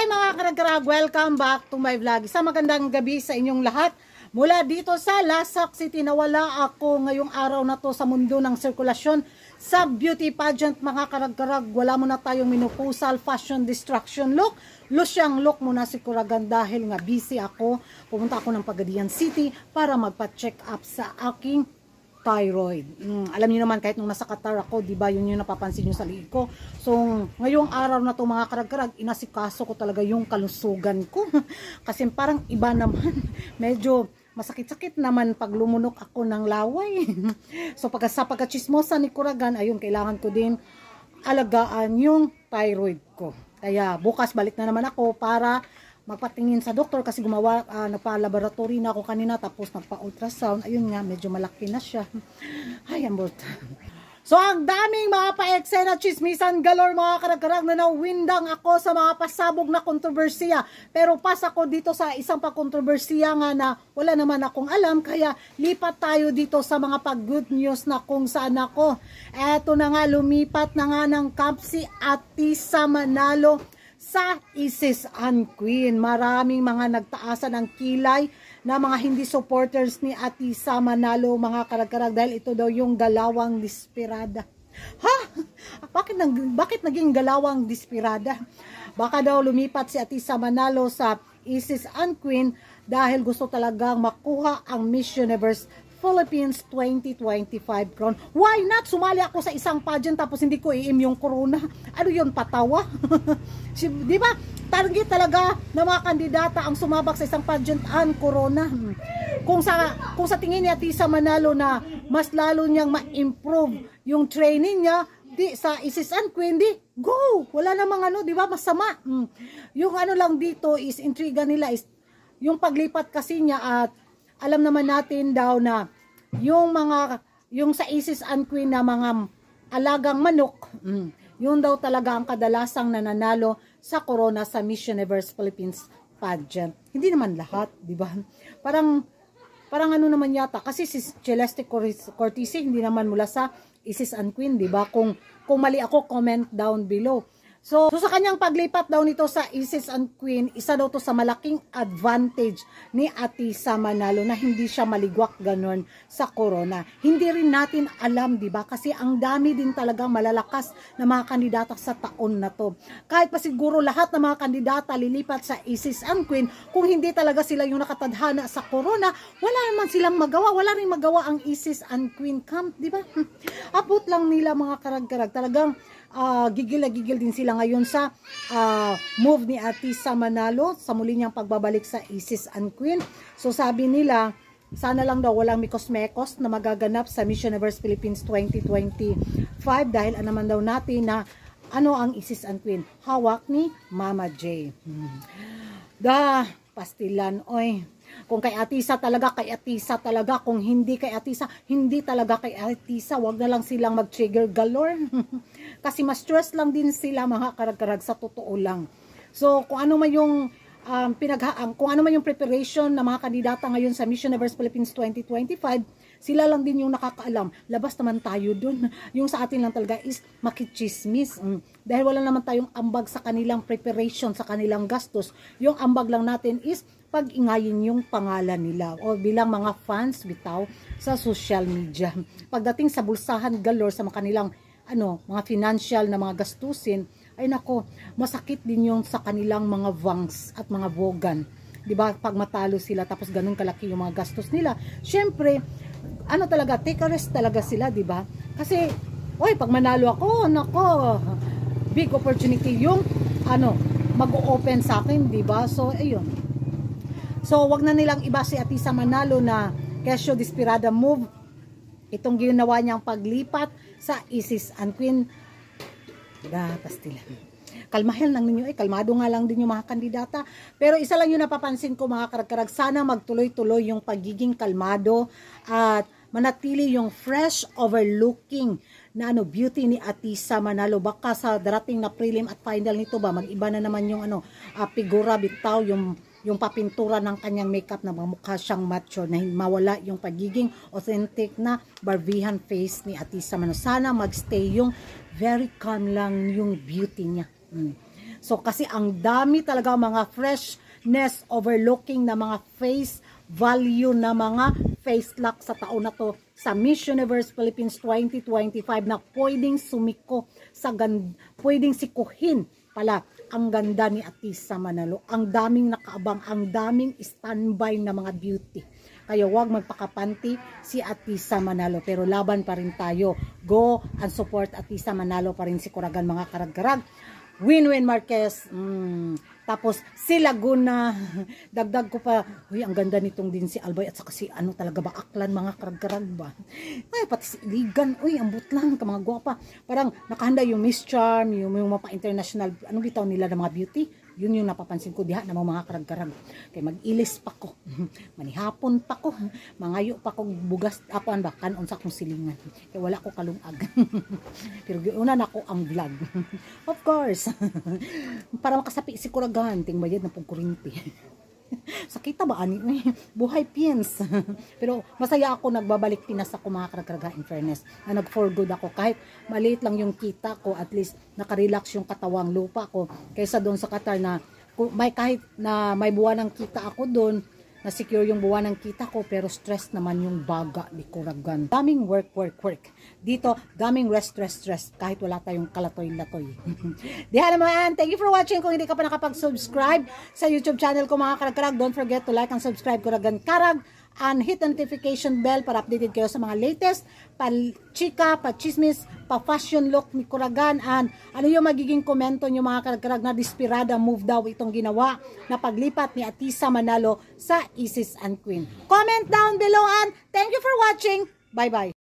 Hi mga karag-karag! Welcome back to my vlog. Isang magandang gabi sa inyong lahat. Mula dito sa Lasak City, nawala ako ngayong araw na to sa mundo ng sirkulasyon sa beauty pageant mga karag-karag. Wala muna tayong minupusal fashion distraction look. Lusyang look muna si Kuragan dahil nga busy ako. Pumunta ako ng Pagadian City para magpa-check up sa aking thyroid. Alam niyo naman kahit nung nasa Qatar ako, di ba, yun yung napapansin niyo sa liig ko. So, ngayong araw na to mga karag-karag, inasikaso ko talaga yung kalusugan ko. Kasi parang iba naman. Medyo masakit-sakit naman pag lumunok ako ng laway. So, sa pagkachismosa ni Kuragan, ayun, kailangan ko din alagaan yung thyroid ko. Kaya bukas balik na naman ako para magpatingin sa doktor kasi gumawa, nagpa-laboratory na ako kanina tapos nagpa-ultrasound. Ayun nga, medyo malaki na siya. Ay, ambot. So, ang daming mga pa-eksena, chismisan galore mga karag-karag na nawindang ako sa mga pasabog na kontrobersiya. Pero pas ako dito sa isang pag-kontrobersiya nga na wala naman akong alam. Kaya lipat tayo dito sa mga pag-good news na kung saan ako. Eto na nga, lumipat na nga ng camp si Atisa Manalo sa Isis and Queen. Maraming mga nagtaasan ng kilay na mga hindi supporters ni Atisa Manalo mga karag-karag dahil ito daw yung galawang desperada. Ha? Bakit naging galawang desperada? Baka daw lumipat si Atisa Manalo sa Isis and Queen dahil gusto talagang makuha ang Miss Universe Philippines 2025 crown. Why not? Sumali ako sa isang pageant tapos hindi ko iim yung corona. Ano yun? Patawa? Di ba? Target talaga ng mga kandidata ang sumabak sa isang pageant ang corona. Kung sa tingin ni Atisa Manalo na mas lalo niyang ma-improve yung training niya sa Isis and Queen, go! Wala namang ano, di ba? Masama. Yung ano lang dito is, intriga nila is, yung paglipat kasi niya at alam naman natin daw na yung sa Isis and Queen na mga alagang manok, yun daw talaga ang kadalasang nananalo sa corona sa Miss Universe Philippines pageant. Hindi naman lahat, di ba? Parang ano naman yata, kasi si Celeste Cortese hindi naman mula sa Isis and Queen, di ba? Kung mali ako, comment down below. So sa kanyang paglipat daw nito sa Isis and Queen, isa daw to sa malaking advantage ni Atisa Manalo na hindi siya maligwak ganon sa corona. Hindi rin natin alam, di ba? Kasi ang dami din talagang malalakas na mga kandidata sa taon na to. Kahit pa siguro lahat ng mga kandidata lilipat sa Isis and Queen, kung hindi talaga sila yung nakatadhana sa corona, wala naman silang magawa. Wala rin magawa ang Isis and Queen camp, di ba? Abot lang nila mga karag-karag. Talagang gigil na gigil din sila ngayon sa move ni Atisa Manalo sa muli niyang pagbabalik sa Isis and Queen. So sabi nila, sana lang daw walang mikos-mekos na magaganap sa Miss Universe Philippines 2025 dahil naman daw natin na ano ang Isis and Queen, hawak ni Mama J. Pastilan, oy. Kung kay Atisa talaga, kay Atisa talaga. Kung hindi kay Atisa, hindi talaga kay Atisa. Wag na lang silang mag-trigger galore. Kasi ma-stress lang din sila mga karag-karag sa totoo lang. So, kung ano man yung kung ano man yung preparation ng mga kandidata ngayon sa Miss Universe Philippines 2025, sila lang din yung nakakaalam. Labas naman tayo dun. Yung sa atin lang talaga is makichismis. Dahil wala naman tayong ambag sa kanilang preparation, sa kanilang gastos. Yung ambag lang natin is pag-ingayin yung pangalan nila o bilang mga fans bitaw sa social media. Pagdating sa bulsahan galore sa mga kanilang mga financial na mga gastusin, ay nako, masakit din yung sa kanilang mga vangs at mga bogan. 'Di ba? Pag matalo sila tapos ganun kalaki yung mga gastos nila. Syempre, talaga, take a rest talaga sila, 'di ba? Kasi pag manalo ako, nako, big opportunity yung mag-o-open sa akin, 'di ba? So, ayun. So, wag na nilang iba si Atisa Manalo na kesyo desperada move. Itong ginawa niyang paglipat sa Isis and Queen. Pastilan. Kalmahan lang ninyo, kalmado nga lang din yung mga kandidata. Pero isa lang yung napapansin ko mga karag-karag, sana magtuloy-tuloy yung pagiging kalmado at manatili yung fresh overlooking na beauty ni Atisa Manalo. Baka sa darating na prelim at final nito ba, mag-iba na naman yung figura bitaw, yung papintura ng kanyang makeup na mukha siyang macho na mawala yung pagiging authentic na Barbihan face ni Atisa Manalo. Sana magstay yung very calm lang yung beauty niya. So kasi ang dami talaga mga freshness overlooking na mga face value na mga face lock sa taon na to sa Miss Universe Philippines 2025 na pwedeng sumiko sa pwedeng sikuhin pala ang ganda ni Atisa Manalo. Ang daming nakaabang, ang daming standby na mga beauty. Kaya wag magpakapanti si Atisa Manalo. Pero laban pa rin tayo. Go and support Atisa Manalo pa rin si Kuragan mga karag-karag. Winwin Marquez. Tapos si Laguna. Dagdag ko pa. Uy, ang ganda nitong din si Albay. At saka si ano talaga ba? Aklan mga karag-karag ba? Ay, pati si Iligan. Uy, ambot lang ka mga gwapa. Parang nakahanda yung Miss Charm. Yung mga pa-international. Ano bitaw nila ng mga beauty? Yun yung napapansin ko diha na mga karag-karag. Kaya mag-ilis pa ko. Manihapon pa ko. Mangayo pa ko bugas. Ako an ba? Kanon sa akong silingan. Kaya wala ko kalungag. Pero una na ko ang vlog. Of course. Para makasapi si Kuragan. Ting bayad na pong kurinti. Sakita ba ani? Buhay pins. Pero masaya ako nagbabalik Pinas ako mga karag-karag in fairness. Na nag-for good ako kahit maliit lang yung kita ko, at least nakarelax yung katawang lupa ko kaysa doon sa Qatar na may kahit na may buwan ng kita ako doon, na secure yung buwan ng kita ko, pero stress naman yung baga ni Kuragan. Daming work. Dito, daming rest. Kahit wala tayong kalatoy-latoy. Diha naman, thank you for watching. Kung hindi ka pa nakapag-subscribe sa YouTube channel ko mga karag-karag, don't forget to like and subscribe Kuragan Karag. And hit the notification bell para updated kayo sa mga latest pa-chika, pa-chismis, pa-fashion look ni Kuragan. And ano yung magiging komento nyo mga karag-karag na desperada move daw itong ginawa na paglipat ni Atisa Manalo sa Isis and Queen. Comment down below and thank you for watching. Bye-bye.